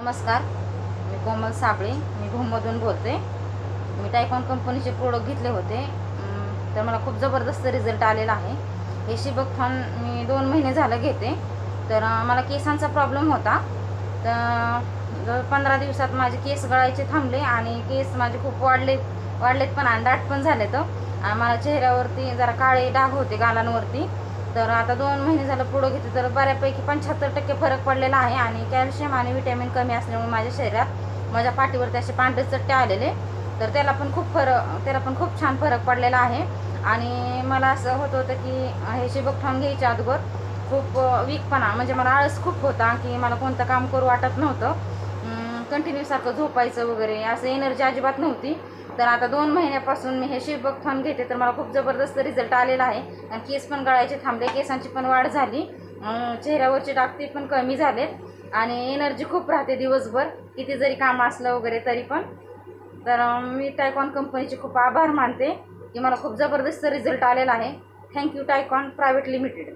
नमस्कार, मी कोमल साबळे. मी भूममधून बोलते. मी टायकॉन कंपनीचे प्रोडक्ट घेतले होते, तर मला खूप जबरदस्त रिझल्ट आलेला आहे. हे शिबकथॉन मी 2 महिने झालं घेते. तर मला केसांचा प्रॉब्लेम होता. तर 15 दिवसात माझे केस गळायचे थांबले आणि केस माझे खूप वाढलेत पण आणि दाट पण झाले. तर मला चेहऱ्यावरती जरा काळे डाग होते गालांवरती. तर आता 2 महिने झालं पुढं घेते तर बऱ्यापैकी 75% फरक पडलेला आहे. आणि कॅल्शियम आणि विटॅमिन कमी असल्यामुळे माझ्या शरीरात माझ्या पाठीवरती असे पांढरे चट्टे आलेले. तर त्याला पण खूप छान फरक पडलेला आहे. आणि मला असं होत होतं की हे शिबकथॉन घ्यायच्या अगोदर खूप वीकपणा, म्हणजे मला आळस खूप होता की मला कोणतं काम करू वाटत नव्हतं. कंटिन्यू सारखं झोपायचं वगैरे, असं एनर्जी अजिबात नव्हती. तर आता 2 महिन्यापासून मी हे शिबकथॉन घेते तर मला खूप जबरदस्त रिझल्ट आलेला आहे. आणि केस पण गळायचे थांबले, केसांची पण वाढ झाली, चेहऱ्यावरचे डाग ते पण कमी झालेत आणि एनर्जी खूप राहते दिवसभर, किती जरी काम असलं वगैरे तरी पण. तर मी टायकॉन कंपनीचे खूप आभार मानते की मला खूप जबरदस्त रिझल्ट आलेला आहे. Thank you Tycoon Private limited.